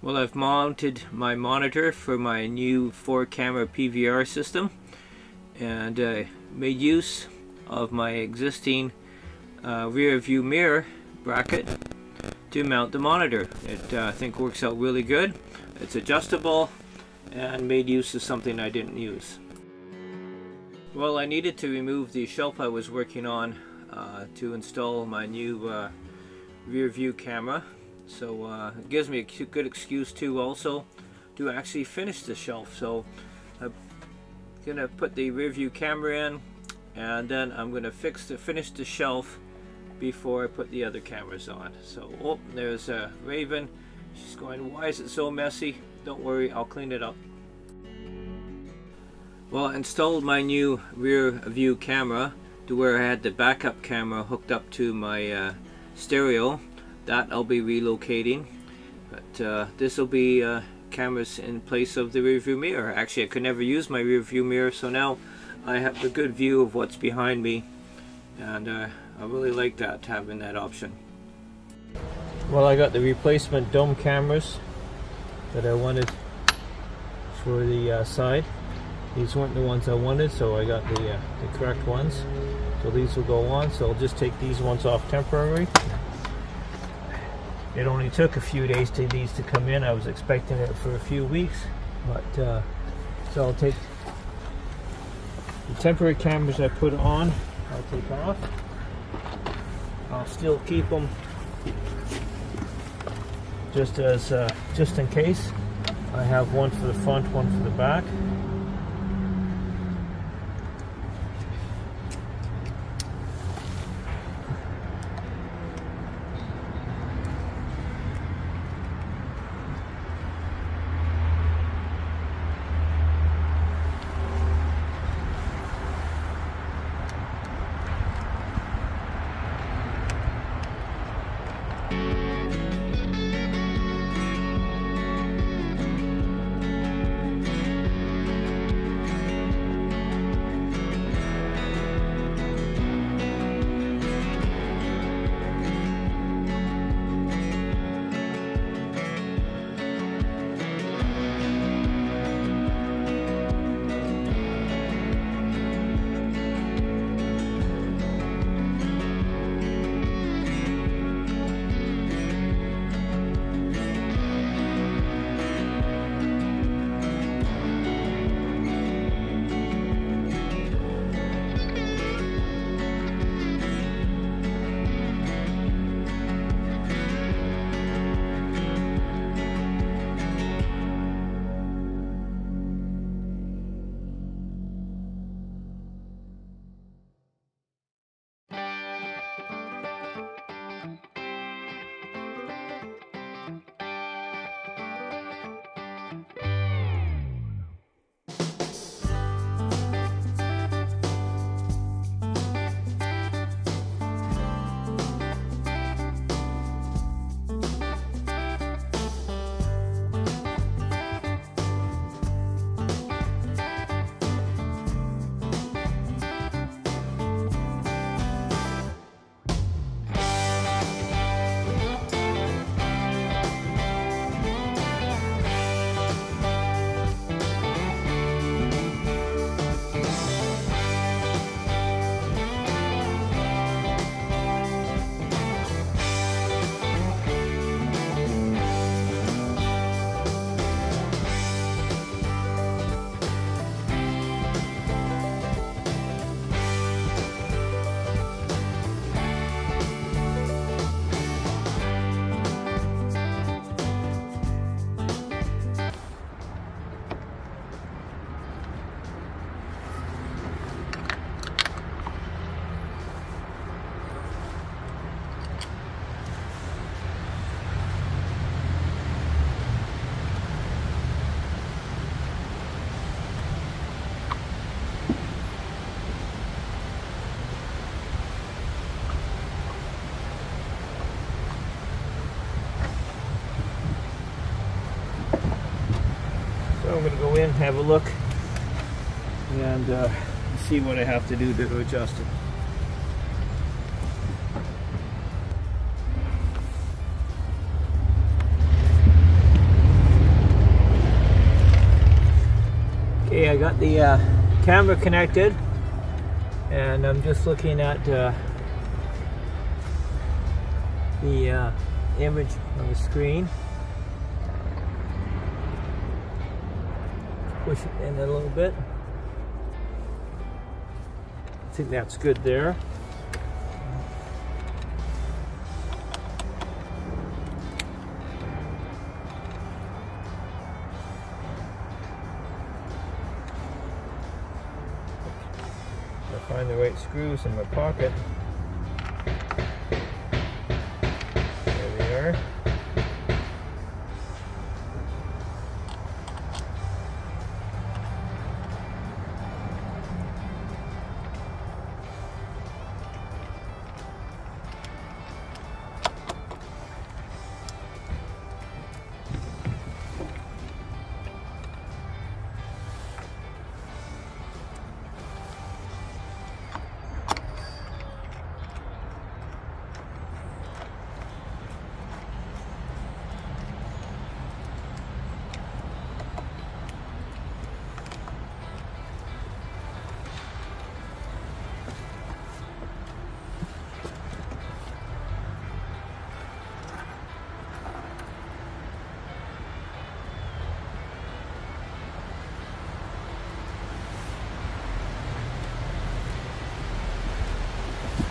Well, I've mounted my monitor for my new 4-camera PVR system and made use of my existing rear view mirror bracket to mount the monitor. It I think works out really good. It's adjustable and made use of something I didn't use. Well, I needed to remove the shelf I was working on to install my new rear view camera. So it gives me a good excuse to also to actually finish the shelf. So I'm gonna put the rear view camera in, and then I'm gonna finish the shelf before I put the other cameras on. So oh, there's Raven. She's going, why is it so messy? Don't worry, I'll clean it up. Well, I installed my new rear view camera to where I had the backup camera hooked up to my stereo. That I'll be relocating, but this will be cameras in place of the rear view mirror. Actually, I could never use my rear view mirror, so now I have a good view of what's behind me, and I really like that, having that option. Well, I got the replacement dome cameras that I wanted for the side. These weren't the ones I wanted, so I got the correct ones. So these will go on, so I'll just take these ones off temporarily. It only took a few days to these to come in. I was expecting it for a few weeks, but so I'll take the temporary cameras I put on. I'll take off. I'll still keep them just in case. I have one for the front, one for the back. I'm going to go in, have a look, and see what I have to do to adjust it. got the camera connected, and I'm just looking at the image on the screen. Push it in a little bit. I think that's good there. Find the right screws in my pocket. There they are.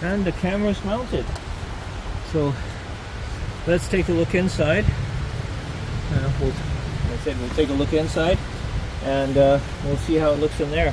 And the camera's mounted. So let's take a look inside. We'll take a look inside, and we'll see how it looks in there.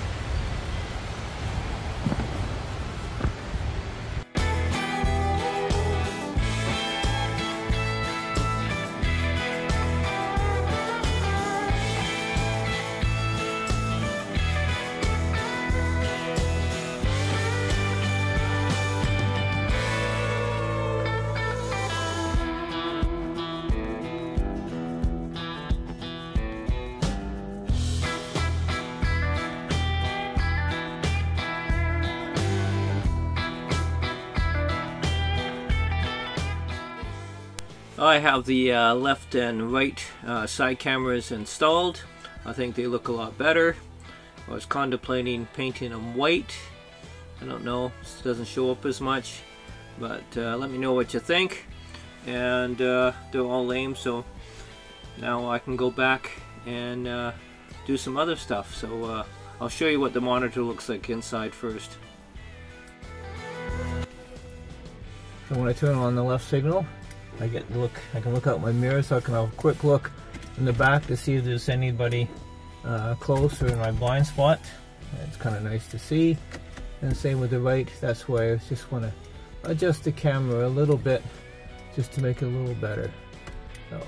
I have the left and right side cameras installed. I think they look a lot better. I was contemplating painting them white. I don't know, it doesn't show up as much, but let me know what you think. And they're all lame, so now I can go back and do some other stuff. So I'll show you what the monitor looks like inside first. So when I turn on the left signal, I can look out my mirror, so I can have a quick look in the back to see if there's anybody close or in my blind spot. It's kind of nice to see. And same with the right. That's why I just want to adjust the camera a little bit, just to make it a little better. So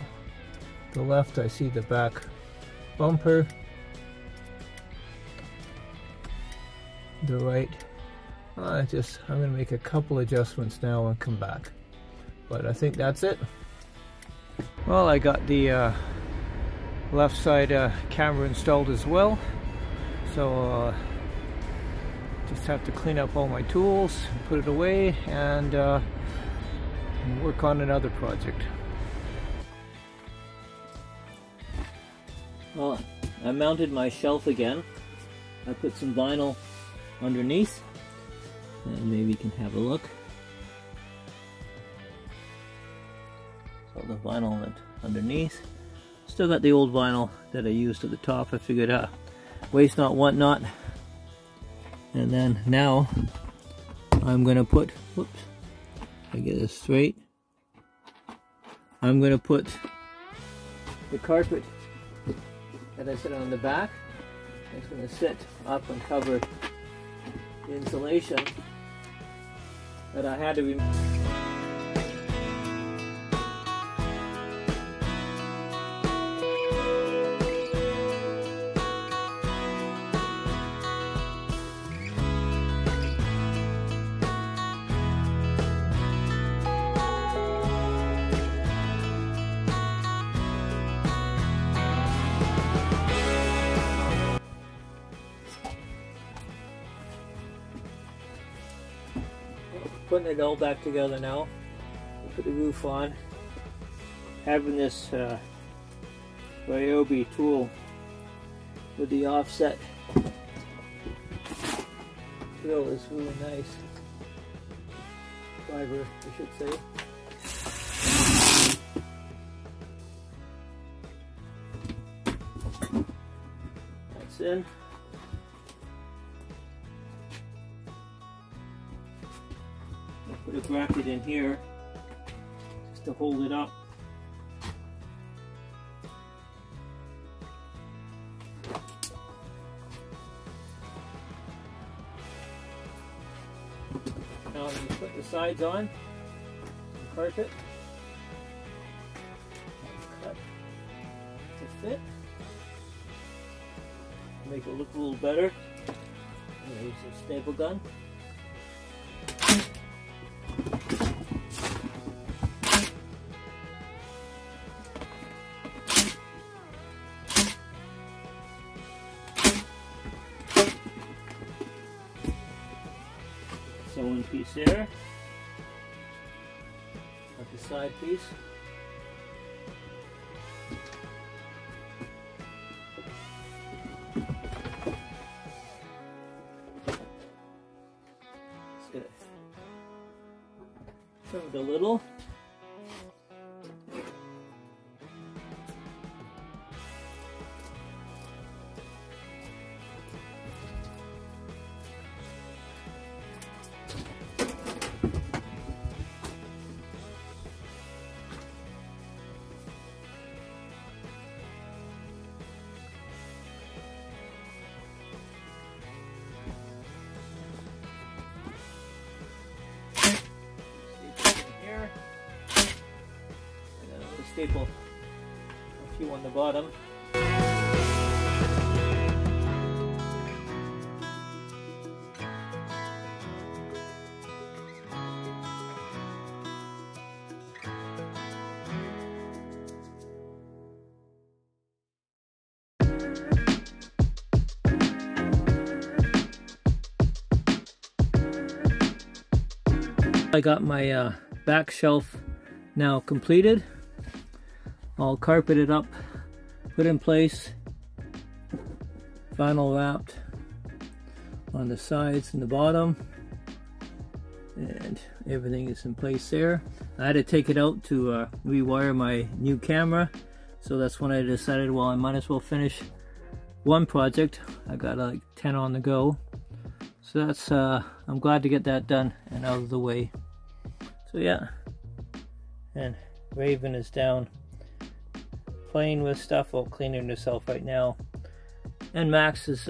the left, I see the back bumper. The right, I'm going to make a couple adjustments now and come back. But I think that's it. Well, I got the left side camera installed as well, so just have to clean up all my tools, put it away, and work on another project. Well, I mounted my shelf again. I put some vinyl underneath, and maybe you can have a look. So the vinyl went underneath. Still got the old vinyl that I used at the top. I figured waste not, want not. And then now I'm gonna put, whoops, I get this straight. I'm gonna put the carpet that I set on the back. It's gonna sit up and cover the insulation that I had to remove. Putting it all back together now. Put the roof on. Having this Ryobi tool with the offset Grill is really nice. Fiber, I should say. That's in. I'll put a bracket in here just to hold it up. Now you put the sides on, the carpet, cut to fit, make it look a little better. I'm going to use a staple gun. Sewing piece there, got the side piece. Trim it a little. Staple a few on the bottom. I got my back shelf now completed. All carpeted up, put in place, vinyl wrapped on the sides and the bottom, and everything is in place there. I had to take it out to rewire my new camera, so that's when I decided, well, I might as well finish one project. I got like 10 on the go, so that's I'm glad to get that done and out of the way. So yeah, and Raven is down playing with stuff while cleaning herself right now, and Max is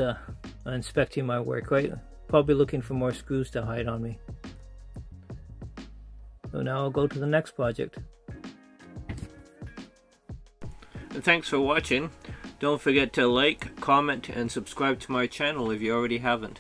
inspecting my work, right? Probably looking for more screws to hide on me. So now I'll go to the next project. Thanks for watching. Don't forget to like, comment, and subscribe to my channel if you already haven't.